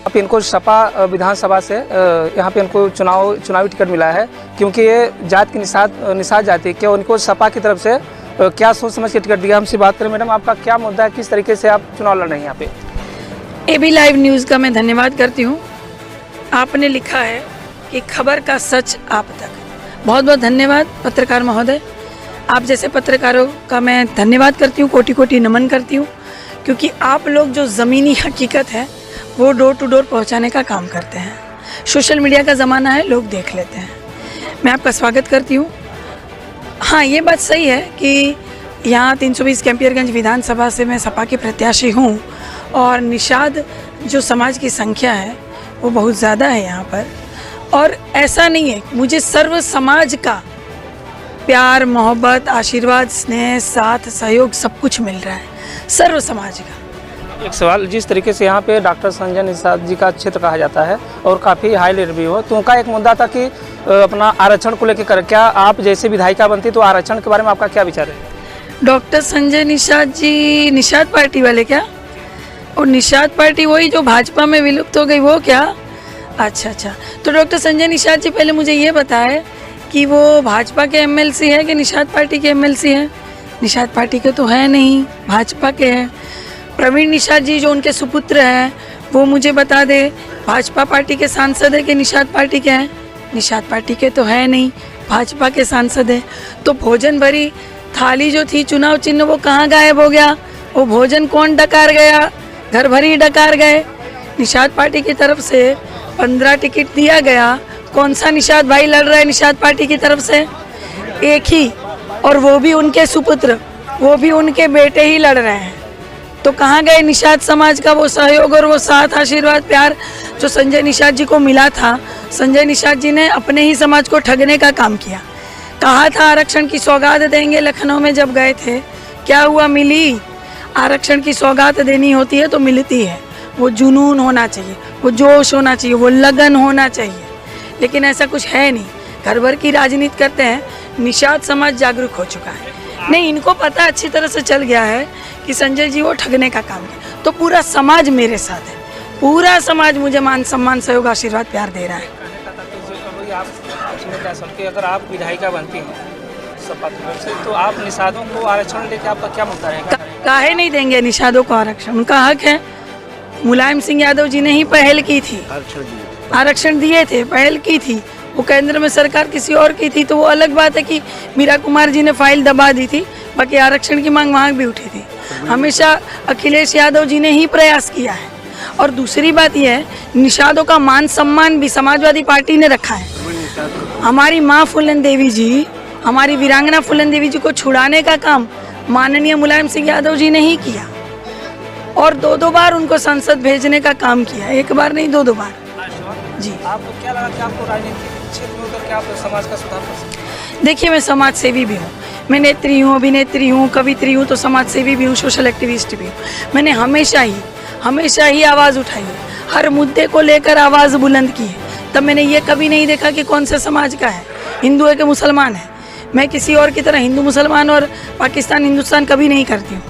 अब इनको सपा विधानसभा से यहाँ पे इनको चुनावी टिकट मिला है, क्योंकि ये जात की निषाद जाति के, उनको सपा की तरफ से क्या सोच समझ के टिकट दिया। हमसे बात करें, मैडम आपका क्या मुद्दा है, किस तरीके से आप चुनाव लड़ रहे हैं यहाँ पे? एबी लाइव न्यूज़ का मैं धन्यवाद करती हूँ। आपने लिखा है कि खबर का सच आप तक। बहुत बहुत धन्यवाद पत्रकार महोदय, आप जैसे पत्रकारों का मैं धन्यवाद करती हूँ, कोटि कोटि नमन करती हूँ, क्योंकि आप लोग जो ज़मीनी हकीकत है वो डोर टू डोर पहुँचाने का काम करते हैं। सोशल मीडिया का ज़माना है, लोग देख लेते हैं। मैं आपका स्वागत करती हूँ। हाँ, ये बात सही है कि यहाँ 320 कैंपियरगंज विधानसभा से मैं सपा की प्रत्याशी हूँ और निषाद जो समाज की संख्या है वो बहुत ज़्यादा है यहाँ पर। और ऐसा नहीं है, मुझे सर्व समाज का प्यार, मोहब्बत, आशीर्वाद, स्नेह, साथ, सहयोग सब कुछ मिल रहा है, सर्व समाज का। एक सवाल, जिस तरीके से यहाँ पे डॉक्टर संजय निषाद जी का क्षेत्र कहा जाता है और काफ़ी हाई लेवल भी हो, तो उनका एक मुद्दा था कि अपना आरक्षण को लेकर, क्या आप जैसे विधायिका बनती तो आरक्षण के बारे में आपका क्या विचार है? डॉक्टर संजय निषाद जी निषाद पार्टी वाले क्या? और निषाद पार्टी वही जो भाजपा में विलुप्त हो गई वो क्या? अच्छा, तो डॉक्टर संजय निषाद जी पहले मुझे ये बताएं कि वो भाजपा के एमएलसी है कि निषाद पार्टी के एमएलसी है? निषाद पार्टी के तो है नहीं, भाजपा के हैं। प्रवीण निषाद जी जो उनके सुपुत्र हैं वो मुझे बता दे, भाजपा पार्टी के सांसद है कि निषाद पार्टी के हैं? निषाद पार्टी के तो है नहीं, भाजपा के सांसद है। तो भोजन भरी थाली जो थी चुनाव चिन्ह वो कहाँ गायब हो गया? वो भोजन कौन डकार गया? घर भरी डकार गए। निषाद पार्टी की तरफ से 15 टिकट दिया गया, कौन सा निषाद भाई लड़ रहा है निषाद पार्टी की तरफ से? एक ही, और वो भी उनके सुपुत्र, वो भी उनके बेटे ही लड़ रहे हैं। तो कहाँ गए निषाद समाज का वो सहयोग और वो साथ, आशीर्वाद, प्यार जो संजय निषाद जी को मिला था? संजय निषाद जी ने अपने ही समाज को ठगने का काम किया। कहा था आरक्षण की सौगात देंगे, लखनऊ में जब गए थे क्या हुआ? मिली। आरक्षण की सौगात देनी होती है तो मिलती है। वो जुनून होना चाहिए, वो जोश होना चाहिए, वो लगन होना चाहिए, लेकिन ऐसा कुछ है नहीं। घर भर की राजनीति करते हैं। निषाद समाज जागरूक हो चुका है। नहीं, इनको पता अच्छी तरह से चल गया है कि संजय जी वो ठगने का काम किया। तो पूरा समाज मेरे साथ है, पूरा समाज मुझे मान सम्मान, सहयोग, आशीर्वाद, प्यार दे रहा है। अगर आप विधायिका बनती हैं सपा की तरफ से, तो आप निषादों को आरक्षण लेकर आपका क्या मुद्दा रहेगा? काहे नहीं देंगे निषादों को आरक्षण? उनका हक है। मुलायम सिंह यादव जी ने ही पहल की थी, आरक्षण दिए थे, पहल की थी। वो केंद्र में सरकार किसी और की थी तो वो अलग बात है कि मीरा कुमार जी ने फाइल दबा दी थी, बाकी आरक्षण की मांग वहाँ भी उठी थी। हमेशा अखिलेश यादव जी ने ही प्रयास किया है। और दूसरी बात यह है, निषादों का मान सम्मान भी समाजवादी पार्टी ने रखा है। हमारी माँ फूलन देवी जी, हमारी वीरांगना फूलन देवी जी को छुड़ाने का काम माननीय मुलायम सिंह यादव जी ने ही किया और 2 बार उनको संसद भेजने का काम किया, एक बार नहीं 2 बार। जी, आपको क्या लगा कि आपको राजनीतिक क्षेत्र में उतर के आप समाज का सुधार कर सकते हैं? देखिए, मैं समाज सेवी भी हूँ, मैं नेत्री हूँ, अभिनेत्री हूँ, कवित्री हूँ, तो समाज सेवी भी हूँ, सोशल एक्टिविस्ट भी हूँ। मैंने हमेशा ही आवाज़ उठाई है, हर मुद्दे को लेकर आवाज़ बुलंद की है। तब मैंने ये कभी नहीं देखा कि कौन से समाज का है, हिंदू है कि मुसलमान है। मैं किसी और की तरह हिंदू मुसलमान और पाकिस्तान हिंदुस्तान कभी नहीं करती हूँ।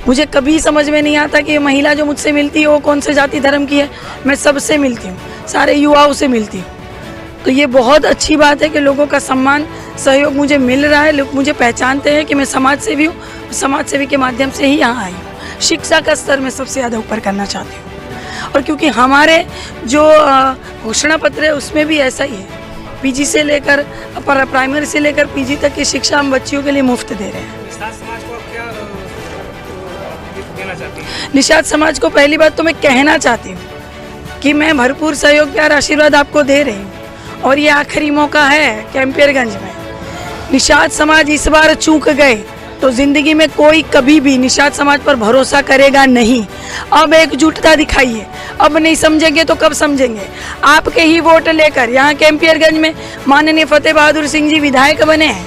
मुझे कभी समझ में नहीं आता कि ये महिला जो मुझसे मिलती है वो कौन से जाति धर्म की है। मैं सबसे मिलती हूँ, सारे युवाओं से मिलती हूँ। तो ये बहुत अच्छी बात है कि लोगों का सम्मान, सहयोग मुझे मिल रहा है। लोग मुझे पहचानते हैं कि मैं समाज सेवी हूँ, समाज सेवी के माध्यम से ही यहाँ आई हूँ। शिक्षा का स्तर मैं सबसे ज़्यादा ऊपर करना चाहती हूँ और क्योंकि हमारे जो घोषणा पत्र है उसमें भी ऐसा ही है, पीजी से लेकर प्राइमरी से लेकर पीजी तक की शिक्षा हम बच्चियों के लिए मुफ्त दे रहे हैं। निषाद समाज को क्या देना चाहती हैं? निषाद समाज को पहली बात तो मैं कहना चाहती हूँ कि मैं भरपूर सहयोग, प्यार, आशीर्वाद आपको दे रही हूँ और ये आखिरी मौका है कैंपियरगंज में। निषाद समाज इस बार चूक गए तो जिंदगी में कोई कभी भी निषाद समाज पर भरोसा करेगा नहीं। अब एकजुटता दिखाइए, अब नहीं समझेंगे तो कब समझेंगे? आपके ही वोट लेकर यहाँ कैंपियरगंज में माननीय फतेह बहादुर सिंह जी विधायक बने हैं,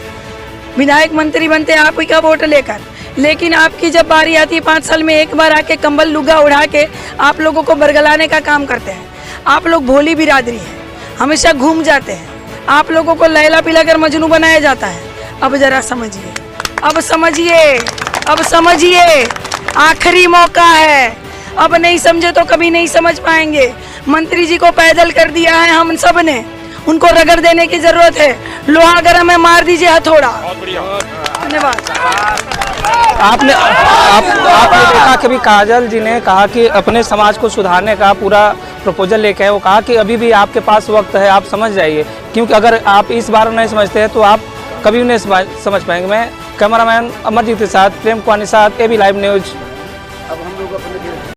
विधायक मंत्री बनते हैं आप ही का वोट लेकर। लेकिन आपकी जब बारी आती है 5 साल में एक बार आके कंबल लुगा उड़ा के आप लोगों को बरगलाने का काम करते हैं। आप लोग भोली बिरादरी है, हमेशा घूम जाते हैं, आप लोगों को लैला पिलाकर मजनू बनाया जाता है। अब जरा समझिए, अब समझिए, अब समझिए, आखिरी मौका है, अब नहीं समझे तो कभी नहीं समझ पाएंगे। मंत्री जी को पैदल कर दिया है हम सब ने, उनको रगड़ देने की जरूरत है। लोहा गरम है, मार दीजिए हथौड़ा। धन्यवाद। आपने देखा कि भी काजल जी ने कहा कि अपने समाज को सुधारने का पूरा प्रपोजल लेके आए। वो कहा कि अभी भी आपके पास वक्त है, आप समझ जाइए, क्योंकि अगर आप इस बार नहीं समझते हैं तो आप कभी भी नहीं समझ पाएंगे। मैं कैमरामैन अमरजीत के साथ Prem Kumar Nishad, AB live news.